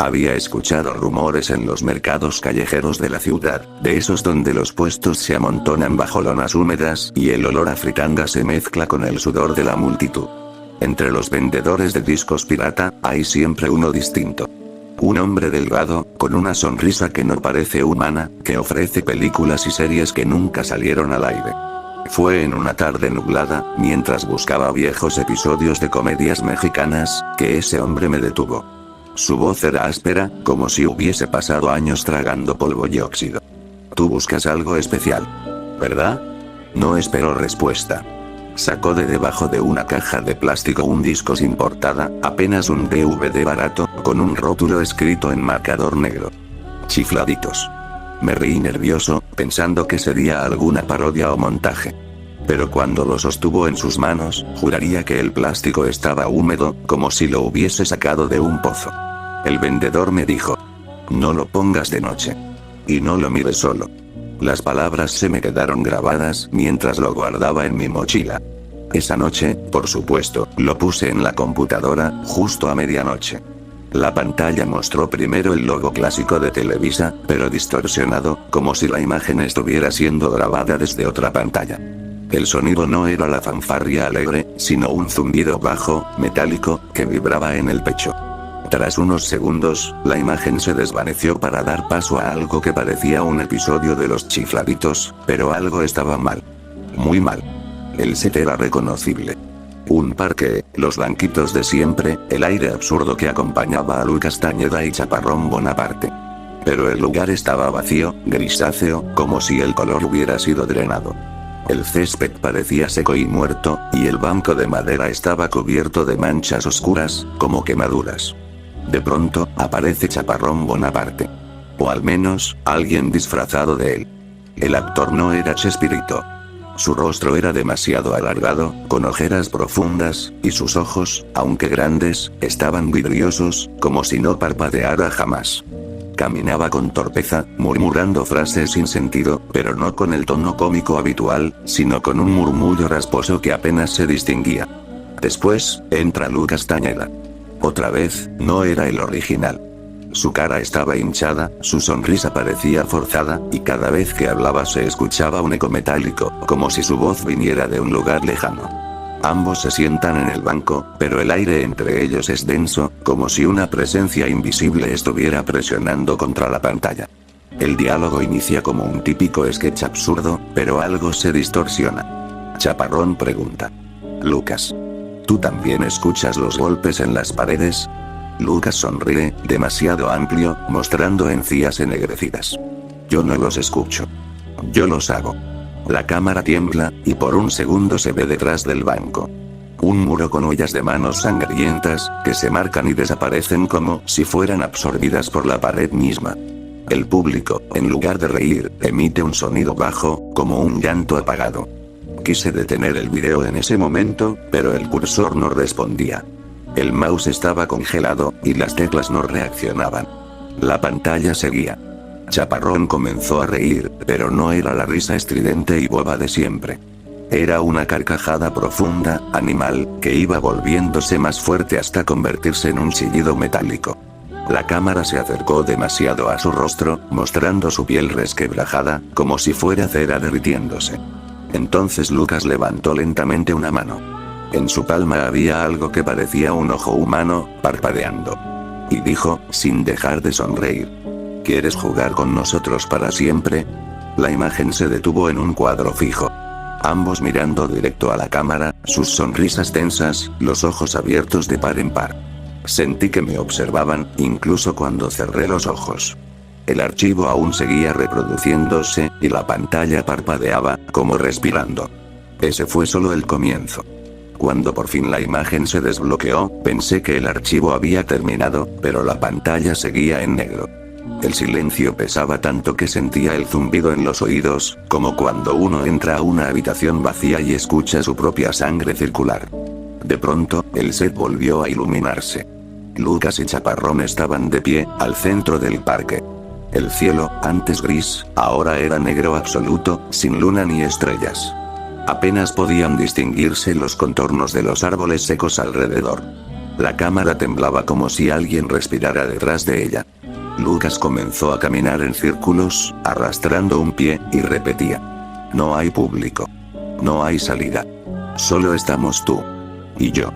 Había escuchado rumores en los mercados callejeros de la ciudad, de esos donde los puestos se amontonan bajo lonas húmedas y el olor a fritanga se mezcla con el sudor de la multitud. Entre los vendedores de discos pirata, hay siempre uno distinto. Un hombre delgado, con una sonrisa que no parece humana, que ofrece películas y series que nunca salieron al aire. Fue en una tarde nublada, mientras buscaba viejos episodios de comedias mexicanas, que ese hombre me detuvo. Su voz era áspera, como si hubiese pasado años tragando polvo y óxido. Tú buscas algo especial, ¿verdad? No esperó respuesta. Sacó de debajo de una caja de plástico un disco sin portada, apenas un DVD barato, con un rótulo escrito en marcador negro. Chifladitos. Me reí nervioso, pensando que sería alguna parodia o montaje. Pero cuando lo sostuvo en sus manos, juraría que el plástico estaba húmedo, como si lo hubiese sacado de un pozo. El vendedor me dijo: no lo pongas de noche. Y no lo mires solo. Las palabras se me quedaron grabadas mientras lo guardaba en mi mochila. Esa noche, por supuesto, lo puse en la computadora, justo a medianoche. La pantalla mostró primero el logo clásico de Televisa, pero distorsionado, como si la imagen estuviera siendo grabada desde otra pantalla. El sonido no era la fanfarria alegre, sino un zumbido bajo, metálico, que vibraba en el pecho. Tras unos segundos, la imagen se desvaneció para dar paso a algo que parecía un episodio de Los Chifladitos, pero algo estaba mal. Muy mal. El set era reconocible. Un parque, los banquitos de siempre, el aire absurdo que acompañaba a Lucas Castañeda y Chaparrón Bonaparte. Pero el lugar estaba vacío, grisáceo, como si el color hubiera sido drenado. El césped parecía seco y muerto, y el banco de madera estaba cubierto de manchas oscuras, como quemaduras. De pronto, aparece Chaparrón Bonaparte. O al menos, alguien disfrazado de él. El actor no era Chespirito. Su rostro era demasiado alargado, con ojeras profundas, y sus ojos, aunque grandes, estaban vidriosos, como si no parpadeara jamás. Caminaba con torpeza, murmurando frases sin sentido, pero no con el tono cómico habitual, sino con un murmullo rasposo que apenas se distinguía. Después, entra Lucas Castañeda. Otra vez, no era el original. Su cara estaba hinchada, su sonrisa parecía forzada, y cada vez que hablaba se escuchaba un eco metálico, como si su voz viniera de un lugar lejano. Ambos se sientan en el banco, pero el aire entre ellos es denso, como si una presencia invisible estuviera presionando contra la pantalla. El diálogo inicia como un típico sketch absurdo, pero algo se distorsiona. Chaparrón pregunta: Lucas, ¿tú también escuchas los golpes en las paredes? Lucas sonríe, demasiado amplio, mostrando encías ennegrecidas. Yo no los escucho. Yo los hago. La cámara tiembla, y por un segundo se ve detrás del banco un muro con huellas de manos sangrientas, que se marcan y desaparecen como si fueran absorbidas por la pared misma. El público, en lugar de reír, emite un sonido bajo, como un llanto apagado. Quise detener el video en ese momento, pero el cursor no respondía. El mouse estaba congelado, y las teclas no reaccionaban. La pantalla seguía. Chaparrón comenzó a reír, pero no era la risa estridente y boba de siempre. Era una carcajada profunda, animal, que iba volviéndose más fuerte hasta convertirse en un chillido metálico. La cámara se acercó demasiado a su rostro, mostrando su piel resquebrajada, como si fuera cera derritiéndose. Entonces Lucas levantó lentamente una mano. En su palma había algo que parecía un ojo humano, parpadeando. Y dijo, sin dejar de sonreír: ¿quieres jugar con nosotros para siempre? La imagen se detuvo en un cuadro fijo. Ambos mirando directo a la cámara, sus sonrisas tensas, los ojos abiertos de par en par. Sentí que me observaban, incluso cuando cerré los ojos. El archivo aún seguía reproduciéndose, y la pantalla parpadeaba, como respirando. Ese fue solo el comienzo. Cuando por fin la imagen se desbloqueó, pensé que el archivo había terminado, pero la pantalla seguía en negro. El silencio pesaba tanto que sentía el zumbido en los oídos, como cuando uno entra a una habitación vacía y escucha su propia sangre circular. De pronto, el set volvió a iluminarse. Lucas y Chaparrón estaban de pie, al centro del parque. El cielo, antes gris, ahora era negro absoluto, sin luna ni estrellas. Apenas podían distinguirse los contornos de los árboles secos alrededor. La cámara temblaba como si alguien respirara detrás de ella. Lucas comenzó a caminar en círculos, arrastrando un pie, y repetía: no hay público. No hay salida. Solo estamos tú. Y yo.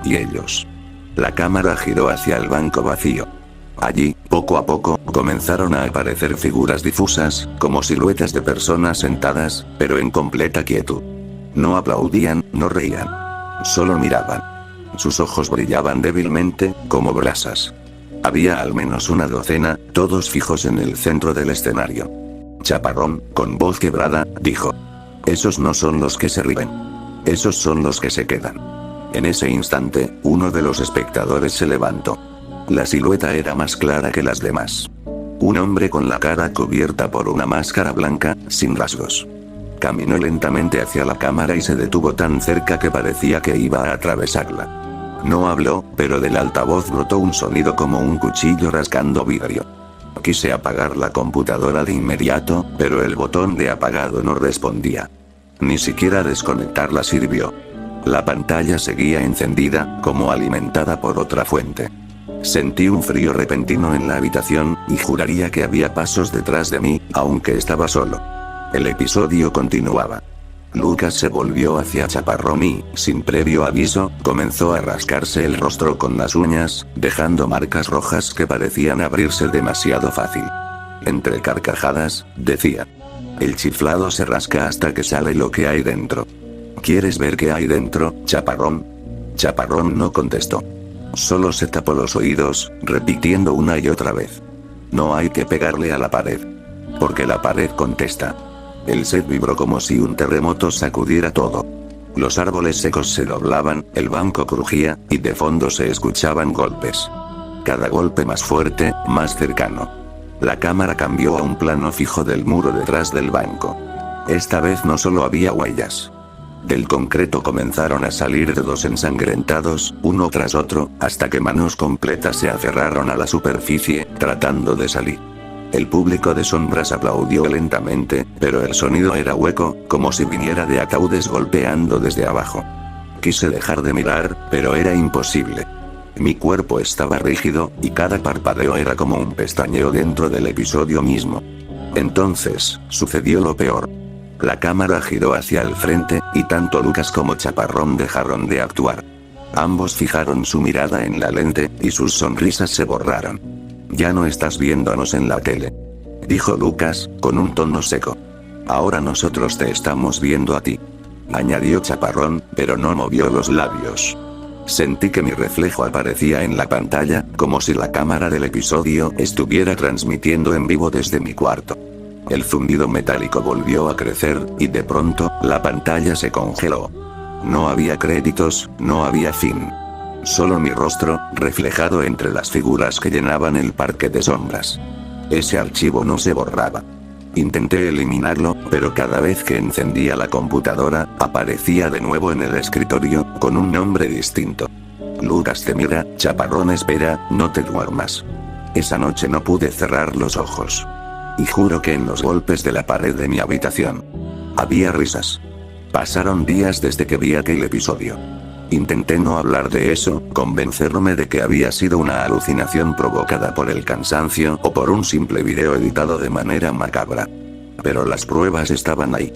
Y ellos. La cámara giró hacia el banco vacío. Allí, poco a poco, comenzaron a aparecer figuras difusas, como siluetas de personas sentadas, pero en completa quietud. No aplaudían, no reían. Solo miraban. Sus ojos brillaban débilmente, como brasas. Había al menos una docena, todos fijos en el centro del escenario. Chaparrón, con voz quebrada, dijo: esos no son los que se ríen. Esos son los que se quedan. En ese instante, uno de los espectadores se levantó. La silueta era más clara que las demás. Un hombre con la cara cubierta por una máscara blanca, sin rasgos. Caminó lentamente hacia la cámara y se detuvo tan cerca que parecía que iba a atravesarla. No habló, pero del altavoz brotó un sonido como un cuchillo rascando vidrio. Quise apagar la computadora de inmediato, pero el botón de apagado no respondía. Ni siquiera desconectarla sirvió. La pantalla seguía encendida, como alimentada por otra fuente. Sentí un frío repentino en la habitación, y juraría que había pasos detrás de mí, aunque estaba solo. El episodio continuaba. Lucas se volvió hacia Chaparrón y, sin previo aviso, comenzó a rascarse el rostro con las uñas, dejando marcas rojas que parecían abrirse demasiado fácil. Entre carcajadas, decía: el chiflado se rasca hasta que sale lo que hay dentro. ¿Quieres ver qué hay dentro, Chaparrón? Chaparrón no contestó. Solo se tapó los oídos, repitiendo una y otra vez: no hay que pegarle a la pared. Porque la pared contesta. El set vibró como si un terremoto sacudiera todo. Los árboles secos se doblaban, el banco crujía, y de fondo se escuchaban golpes. Cada golpe más fuerte, más cercano. La cámara cambió a un plano fijo del muro detrás del banco. Esta vez no solo había huellas. Del concreto comenzaron a salir dedos ensangrentados, uno tras otro, hasta que manos completas se aferraron a la superficie, tratando de salir. El público de sombras aplaudió lentamente, pero el sonido era hueco, como si viniera de ataúdes golpeando desde abajo. Quise dejar de mirar, pero era imposible. Mi cuerpo estaba rígido, y cada parpadeo era como un pestañeo dentro del episodio mismo. Entonces, sucedió lo peor. La cámara giró hacia el frente, y tanto Lucas como Chaparrón dejaron de actuar. Ambos fijaron su mirada en la lente, y sus sonrisas se borraron. Ya no estás viéndonos en la tele, dijo Lucas, con un tono seco. Ahora nosotros te estamos viendo a ti, añadió Chaparrón, pero no movió los labios. Sentí que mi reflejo aparecía en la pantalla, como si la cámara del episodio estuviera transmitiendo en vivo desde mi cuarto. El zumbido metálico volvió a crecer, y de pronto, la pantalla se congeló. No había créditos, no había fin. Solo mi rostro, reflejado entre las figuras que llenaban el parque de sombras. Ese archivo no se borraba. Intenté eliminarlo, pero cada vez que encendía la computadora, aparecía de nuevo en el escritorio, con un nombre distinto. Lucas te mira, Chaparrón espera, no te duermas. Esa noche no pude cerrar los ojos. Y juro que en los golpes de la pared de mi habitación había risas. Pasaron días desde que vi aquel episodio. Intenté no hablar de eso, convencerme de que había sido una alucinación provocada por el cansancio o por un simple video editado de manera macabra. Pero las pruebas estaban ahí.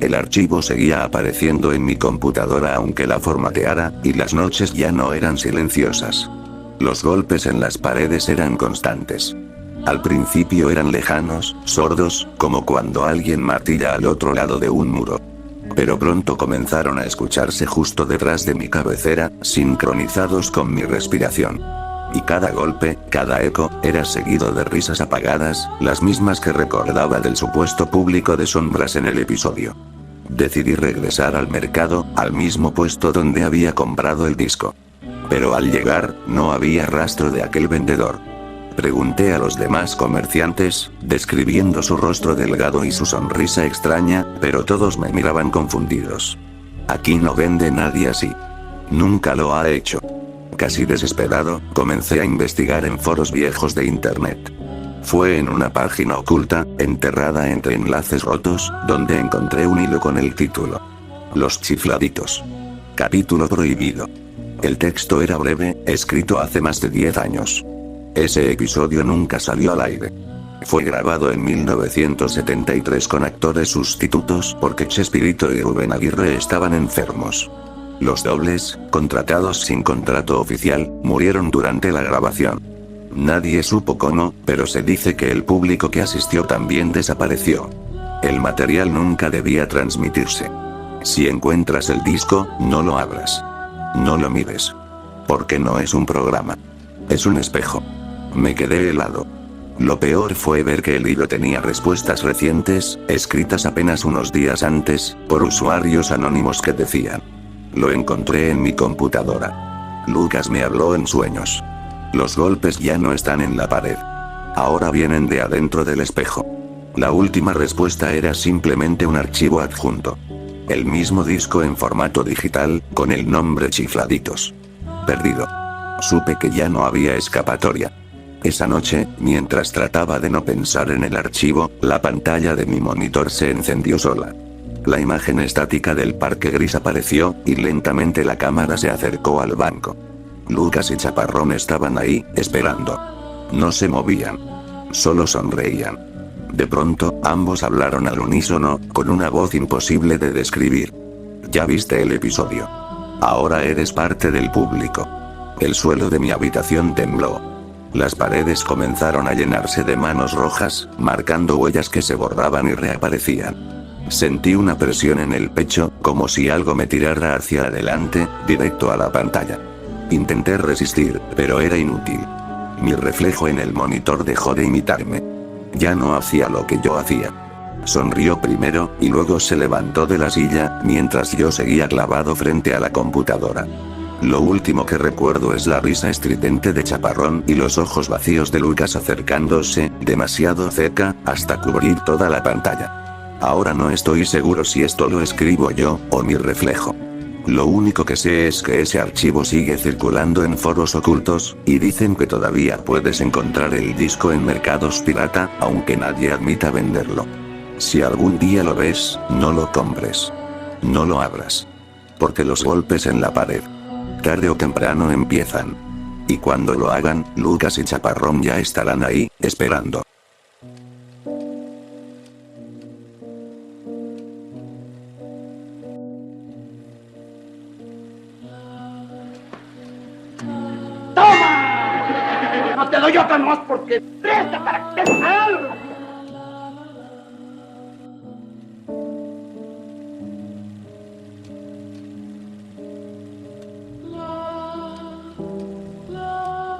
El archivo seguía apareciendo en mi computadora aunque la formateara, y las noches ya no eran silenciosas. Los golpes en las paredes eran constantes. Al principio eran lejanos, sordos, como cuando alguien martilla al otro lado de un muro. Pero pronto comenzaron a escucharse justo detrás de mi cabecera, sincronizados con mi respiración. Y cada golpe, cada eco, era seguido de risas apagadas, las mismas que recordaba del supuesto público de sombras en el episodio. Decidí regresar al mercado, al mismo puesto donde había comprado el disco. Pero al llegar, no había rastro de aquel vendedor. Pregunté a los demás comerciantes, describiendo su rostro delgado y su sonrisa extraña, pero todos me miraban confundidos. Aquí no vende nadie así. Nunca lo ha hecho. Casi desesperado, comencé a investigar en foros viejos de internet. Fue en una página oculta, enterrada entre enlaces rotos, donde encontré un hilo con el título: Los chifladitos. Capítulo prohibido. El texto era breve, escrito hace más de 10 años. Ese episodio nunca salió al aire. Fue grabado en 1973 con actores sustitutos porque Chespirito y Rubén Aguirre estaban enfermos. Los dobles, contratados sin contrato oficial, murieron durante la grabación. Nadie supo cómo, pero se dice que el público que asistió también desapareció. El material nunca debía transmitirse. Si encuentras el disco, no lo abras. No lo mires. Porque no es un programa. Es un espejo. Me quedé helado. Lo peor fue ver que el libro tenía respuestas recientes, escritas apenas unos días antes, por usuarios anónimos que decían. Lo encontré en mi computadora. Lucas me habló en sueños. Los golpes ya no están en la pared. Ahora vienen de adentro del espejo. La última respuesta era simplemente un archivo adjunto. El mismo disco en formato digital, con el nombre Chifladitos. Perdido. Supe que ya no había escapatoria. Esa noche, mientras trataba de no pensar en el archivo, la pantalla de mi monitor se encendió sola. La imagen estática del parque gris apareció, y lentamente la cámara se acercó al banco. Lucas y Chaparrón estaban ahí, esperando. No se movían. Solo sonreían. De pronto, ambos hablaron al unísono, con una voz imposible de describir. Ya viste el episodio. Ahora eres parte del público. El suelo de mi habitación tembló. Las paredes comenzaron a llenarse de manos rojas, marcando huellas que se borraban y reaparecían. Sentí una presión en el pecho, como si algo me tirara hacia adelante, directo a la pantalla. Intenté resistir, pero era inútil. Mi reflejo en el monitor dejó de imitarme. Ya no hacía lo que yo hacía. Sonrió primero, y luego se levantó de la silla, mientras yo seguía clavado frente a la computadora. Lo último que recuerdo es la risa estridente de Chaparrón y los ojos vacíos de Lucas acercándose, demasiado cerca, hasta cubrir toda la pantalla. Ahora no estoy seguro si esto lo escribo yo, o mi reflejo. Lo único que sé es que ese archivo sigue circulando en foros ocultos, y dicen que todavía puedes encontrar el disco en mercados pirata, aunque nadie admita venderlo. Si algún día lo ves, no lo compres. No lo abras. Porque los golpes en la pared, tarde o temprano empiezan. Y cuando lo hagan, Lucas y Chaparrón ya estarán ahí, esperando. ¡Toma! No te doy otra más porque presta para que te salga.